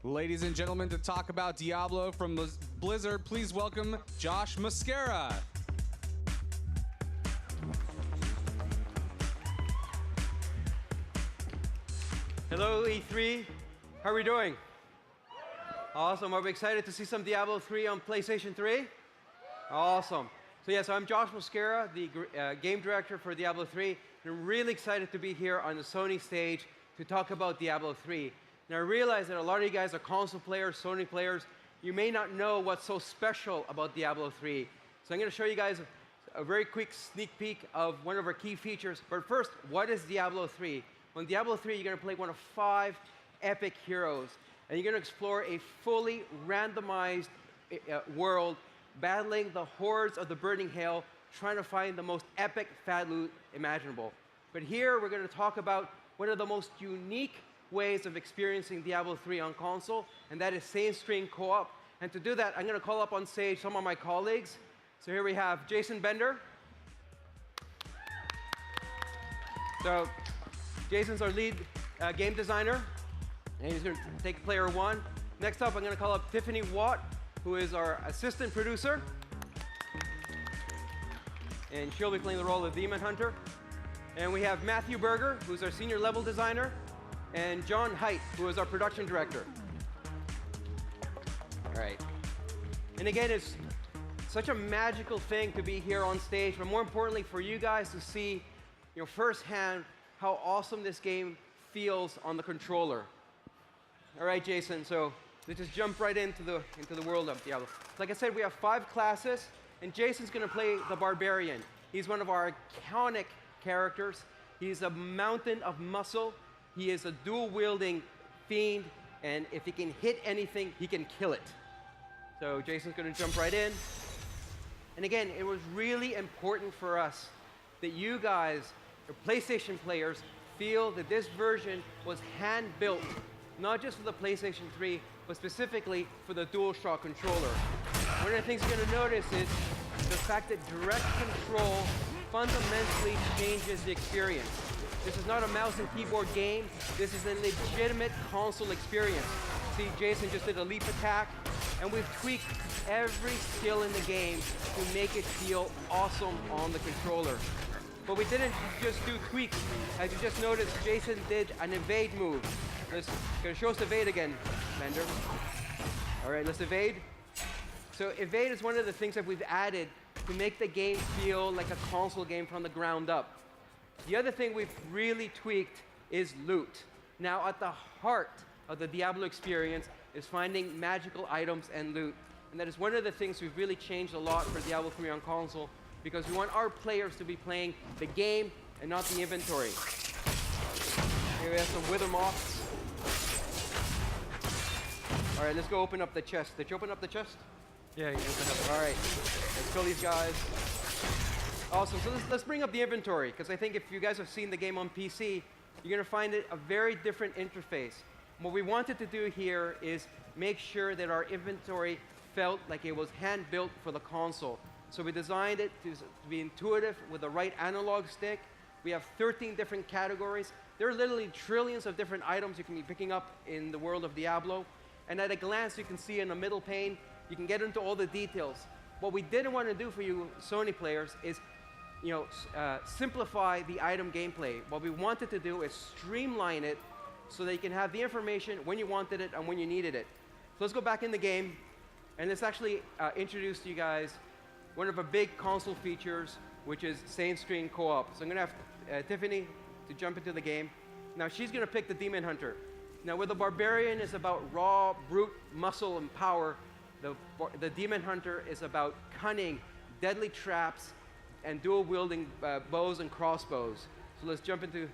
Ladies and gentlemen, to talk about Diablo from Blizzard, please welcome Josh Mascara. Hello, E3. How are we doing? Awesome. Are we excited to see some Diablo 3 on PlayStation 3? Awesome. So yes, I'm Josh Mascara, the game director for Diablo 3. And I'm really excited to be here on the Sony stage to talk about Diablo 3. Now I realize that a lot of you guys are console players, Sony players. You may not know what's so special about Diablo 3. So I'm going to show you guys a very quick sneak peek of one of our key features. But first, what is Diablo 3? Well, in Diablo 3, you're going to play one of 5 epic heroes. And you're going to explore a fully randomized world, battling the hordes of the burning hail, trying to find the most epic fat loot imaginable. But here, we're going to talk about one of the most unique ways of experiencing Diablo 3 on console, and that is same-screen co-op. And to do that, I'm going to call up on stage some of my colleagues. So here we have Jason Bender. So Jason's our lead game designer, and he's going to take player 1. Next up, I'm going to call up Tiffany Watt, who is our assistant producer, and she'll be playing the role of Demon Hunter. And we have Matthew Berger, who's our senior level designer, and John Haidt, who is our production director. All right. And again, it's such a magical thing to be here on stage, but more importantly for you guys to see firsthand how awesome this game feels on the controller. All right, Jason, so let's just jump right into the world of Diablo. Like I said, we have 5 classes, and Jason's going to play the Barbarian. He's one of our iconic characters. He's a mountain of muscle. He is a dual-wielding fiend, and if he can hit anything, he can kill it. So Jason's going to jump right in. And again, it was really important for us that you guys, the PlayStation players, feel that this version was hand-built, not just for the PlayStation 3, but specifically for the DualShock controller. One of the things you're going to notice is the fact that direct control fundamentally changes the experience. This is not a mouse and keyboard game. This is a legitimate console experience. See, Jason just did a leap attack, and we've tweaked every skill in the game to make it feel awesome on the controller. But we didn't just do tweaks. As you just noticed, Jason did an evade move. Let's gonna show us evade again, Bender. All right, let's evade. So evade is one of the things that we've added to make the game feel like a console game from the ground up. The other thing we've really tweaked is loot. Now, at the heart of the Diablo experience is finding magical items and loot. And that is one of the things we've really changed a lot for Diablo 3 on console, because we want our players to be playing the game and not the inventory. Here we have some wither moths. All right, let's go open up the chest. Did you open up the chest? Yeah, you open up. All right, let's kill these guys. Awesome, so let's bring up the inventory, because I think if you guys have seen the game on PC, you're going to find it a very different interface. What we wanted to do here is make sure that our inventory felt like it was hand-built for the console. So we designed it to be intuitive with the right analog stick. We have 13 different categories. There are literally trillions of different items you can be picking up in the world of Diablo. And at a glance, you can see in the middle pane, you can get into all the details. What we didn't want to do for you Sony players is simplify the item gameplay. What we wanted to do is streamline it so that you can have the information when you wanted it and when you needed it. So let's go back in the game, and let's actually introduce to you guys one of our big console features, which is same-screen co-op. So I'm going to have Tiffany to jump into the game. Now she's going to pick the Demon Hunter. Now where the Barbarian is about raw, brute muscle and power, the Demon Hunter is about cunning, deadly traps, and dual-wielding bows and crossbows. So let's jump into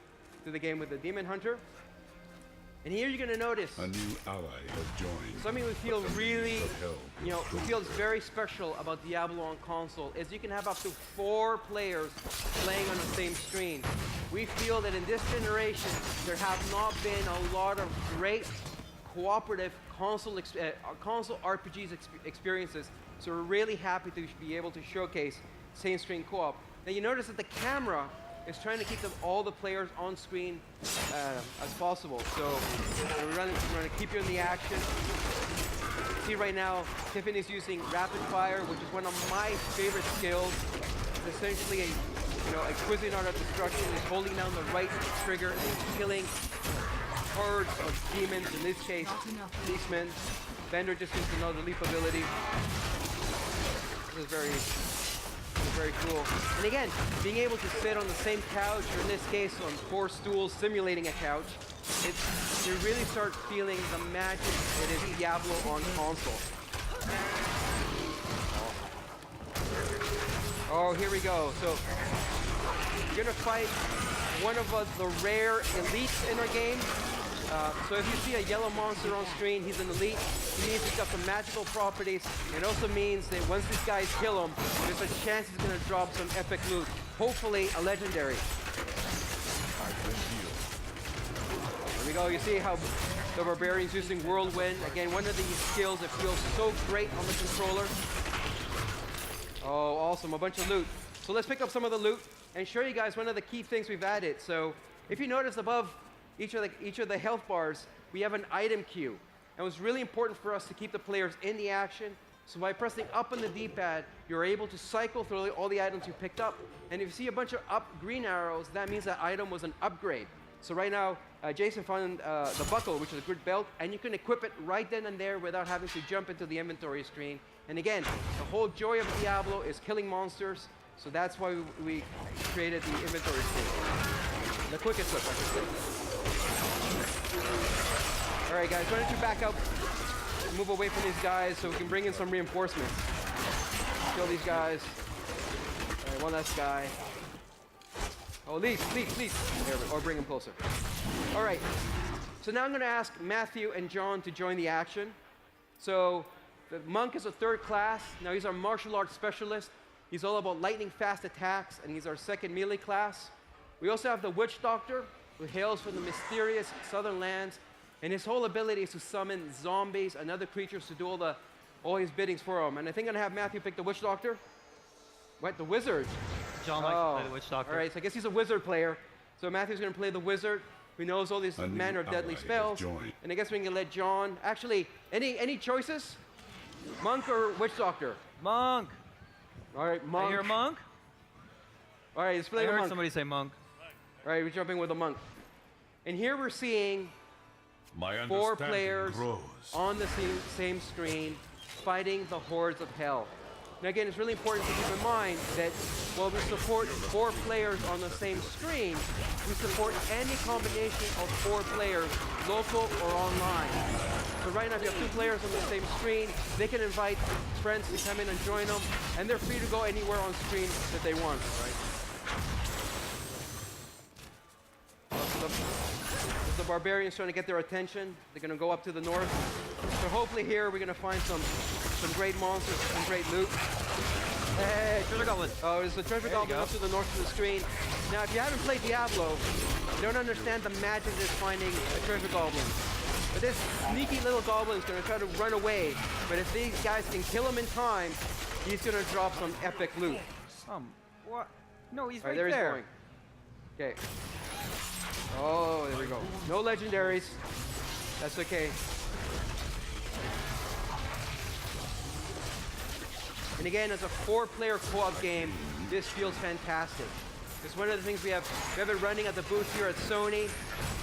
the game with the Demon Hunter. And here you're going to notice a new ally has joined. Something we feel really, feels very special about Diablo on console is you can have up to 4 players playing on the same screen. We feel that in this generation, there have not been a lot of great cooperative console RPGs experiences. So we're really happy to be able to showcase same-screen co-op. Now you notice that the camera is trying to keep all the players on screen as possible. So we're going to keep you in the action. See right now, Tiffany's using rapid fire, which is one of my favorite skills. It's essentially a Cuisinart of destruction. Is holding down the right trigger and killing hordes of demons. In this case, beastmen. Bender just used another leap ability. This is very cool. And again, being able to sit on the same couch, or in this case on 4 stools simulating a couch, you really start feeling the magic that is Diablo on console. Oh, here we go. So you're gonna fight one of the rare elites in our game. So if you see a yellow monster on screen, he's an elite. He means he's got some magical properties. It also means that once these guys kill him, there's a chance he's going to drop some epic loot. Hopefully a legendary. There we go. You see how the barbarian's using whirlwind. Again, one of these skills that feels so great on the controller. Oh, awesome. A bunch of loot. So let's pick up some of the loot and show you guys one of the key things we've added. So if you notice above each of the health bars, we have an item queue. And it was really important for us to keep the players in the action. So by pressing up on the D-pad, you're able to cycle through all the items you picked up. And if you see a bunch of up green arrows, that means that item was an upgrade. So right now, Jason found the buckle, which is a good belt, and you can equip it right then and there without having to jump into the inventory screen. And again, the whole joy of Diablo is killing monsters. So that's why we created the inventory screen. The quick equip, I should say. All right, guys, why don't you back up, move away from these guys so we can bring in some reinforcements. Kill these guys. All right, one last guy. Oh, leave. There, or bring him closer. All right, so now I'm going to ask Matthew and John to join the action. So the monk is a 3rd class. Now he's our martial arts specialist. He's all about lightning fast attacks, and he's our 2nd melee class. We also have the witch doctor, who hails from the mysterious southern lands, and his whole ability is to summon zombies and other creatures to do all his biddings for him. And I think I'm gonna have Matthew pick the witch doctor. What, the wizard? John likes to play the witch doctor. All right, so I guess he's a wizard player. So Matthew's gonna play the wizard, who knows all these manner of deadly spells. And I guess we can let John. Actually, any choices? Monk or witch doctor? Monk. All right, monk. I hear monk. All right, let's play the I heard monk. somebody say monk. All right, we're jumping with a monk. And here we're seeing 4 players on the same screen fighting the hordes of hell. Now again, it's really important to keep in mind that while we support 4 players on the same screen, we support any combination of 4 players, local or online. So right now, if you have 2 players on the same screen, they can invite friends to come in and join them, and they're free to go anywhere on screen that they want, right? The barbarians trying to get their attention. They're going to go up to the north. So hopefully here we're going to find some great monsters, some great loot. Hey, treasure goblin. Oh, there's a treasure goblin up to the north of the screen. Now, if you haven't played Diablo, you don't understand the magic that's finding a treasure goblin. But this sneaky little goblin is going to try to run away. But if these guys can kill him in time, he's going to drop some epic loot. What? No, he's All right there. there. He's going. Okay. Oh, there we go. No legendaries. That's okay. And again, as a 4-player co-op game, this feels fantastic. It's one of the things we have it running at the booth here at Sony.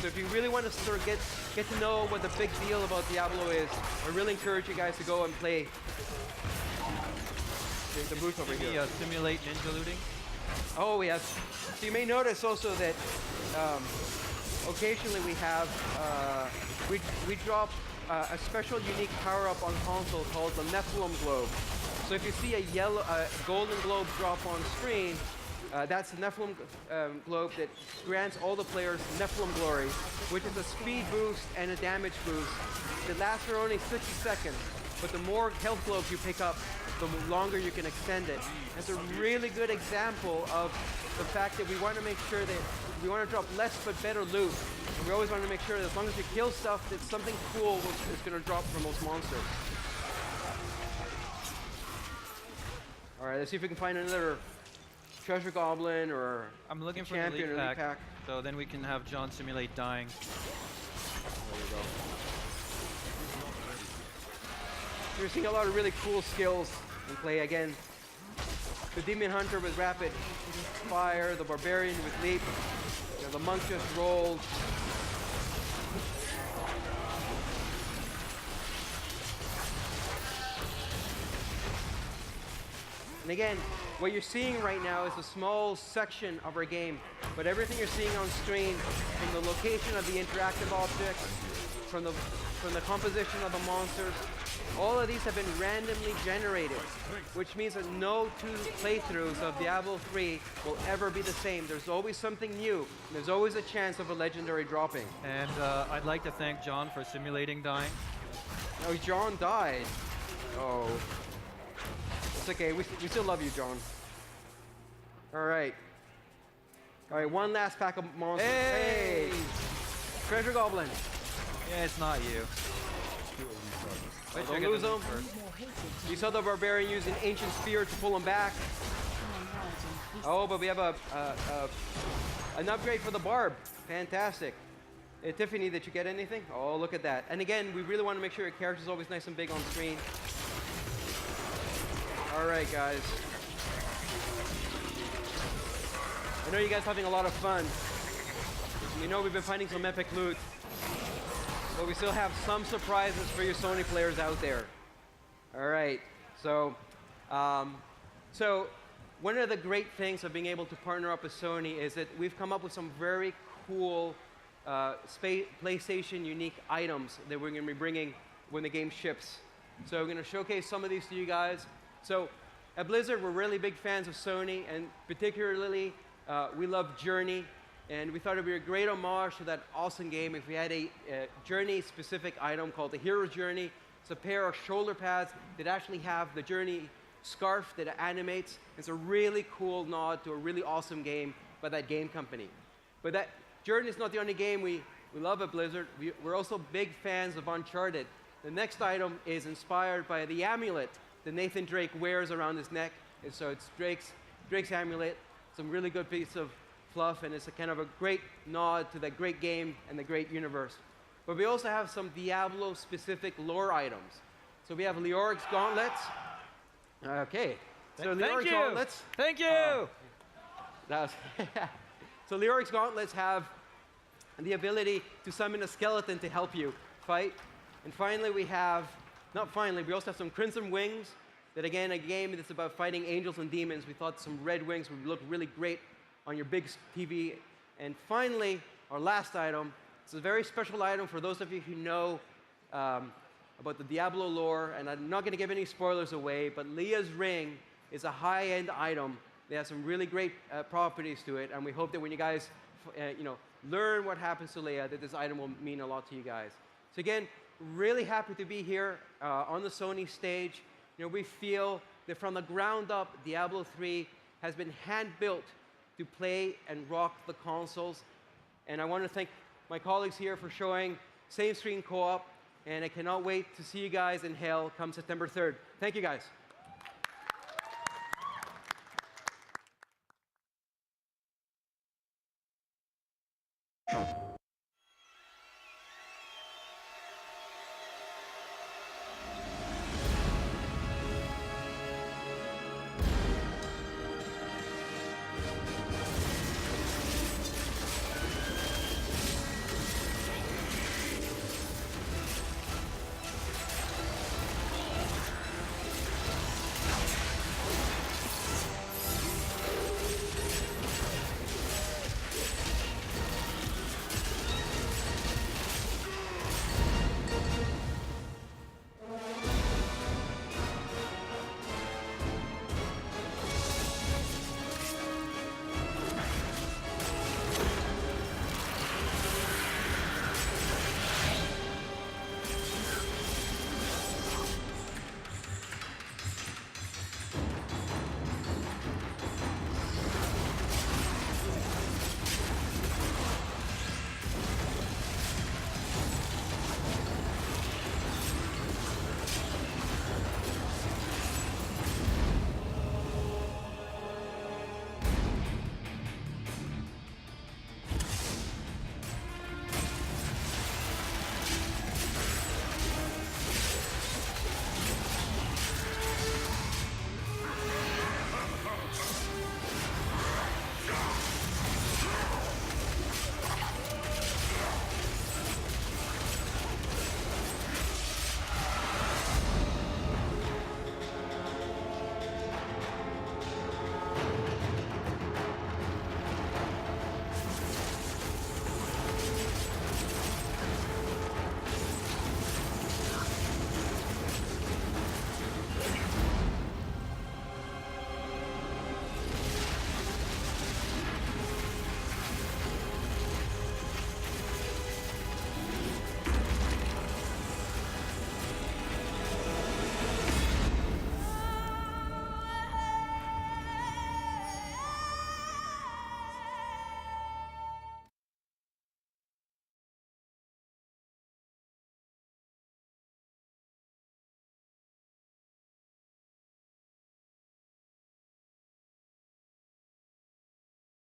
So if you really want to sort of get to know what the big deal about Diablo is, I really encourage you guys to go and play the booth over here. Simulate ninja looting. Oh, yes. So you may notice also that occasionally we have, we drop a special unique power-up on console called the Nephilim Globe. So if you see a golden globe drop on screen, that's the Nephilim globe that grants all the players Nephilim glory, which is a speed boost and a damage boost that lasts for only 60 seconds. But the more health globes you pick up, the longer you can extend it. It's a really good example of the fact that we want to make sure that we want to drop less but better loot. And we always want to make sure that as long as you kill stuff, that something cool is going to drop from those monsters. All right, let's see if we can find another treasure goblin or I'm looking for the champion lead or lead pack, so then we can have John simulate dying. There you go. You're seeing a lot of really cool skills in play. Again, the demon hunter with rapid fire, the barbarian with leap, you know, the monk just rolled. And again, what you're seeing right now is a small section of our game, but everything you're seeing on screen, from the location of the interactive objects, from the composition of the monsters, all of these have been randomly generated, which means that no two playthroughs of Diablo 3 will ever be the same. There's always something new, and there's always a chance of a legendary dropping. And I'd like to thank John for simulating dying. Oh, John died. Oh. It's okay, we still love you, John. All right. All right, one last pack of monsters. Hey! Treasure Goblin. Yeah, it's not you. Don't lose him. You saw the Barbarian using Ancient Spear to pull him back. Oh, but we have an upgrade for the Barb. Fantastic. Hey, Tiffany, did you get anything? Oh, look at that. And again, we really want to make sure your character is always nice and big on screen. All right, guys. I know you guys are having a lot of fun. You know we've been finding some epic loot. But we still have some surprises for you Sony players out there. All right, so one of the great things of being able to partner up with Sony is that we've come up with some very cool PlayStation unique items that we're going to be bringing when the game ships. So we're going to showcase some of these to you guys. So at Blizzard, we're really big fans of Sony, and particularly we love Journey. And we thought it would be a great homage to that awesome game if we had a Journey-specific item called the Hero Journey. It's a pair of shoulder pads that actually have the Journey scarf that animates. It's a really cool nod to a really awesome game by that game company. But that Journey is not the only game we love at Blizzard. We're also big fans of Uncharted. The next item is inspired by the amulet that Nathan Drake wears around his neck. And so it's Drake's amulet. Some really good piece of fluff, and it's a kind of a great nod to that great game and the great universe. But we also have some Diablo-specific lore items. So we have Leoric's gauntlets. Okay. So Leoric's gauntlets. Thank you! So Leoric's gauntlets have the ability to summon a skeleton to help you fight. And finally we also have some Crimson Wings that, again, a game that's about fighting angels and demons. We thought some red wings would look really great on your big TV. And finally, our last item. It's a very special item for those of you who know about the Diablo lore, and I'm not going to give any spoilers away, but Leah's ring is a high-end item. They have some really great properties to it, and we hope that when you guys learn what happens to Leah, that this item will mean a lot to you guys. So again, really happy to be here on the Sony stage. We feel that from the ground up, Diablo 3 has been hand-built to play and rock the consoles. And I want to thank my colleagues here for showing same screen co-op, and I cannot wait to see you guys in hell come September 3rd. Thank you, guys.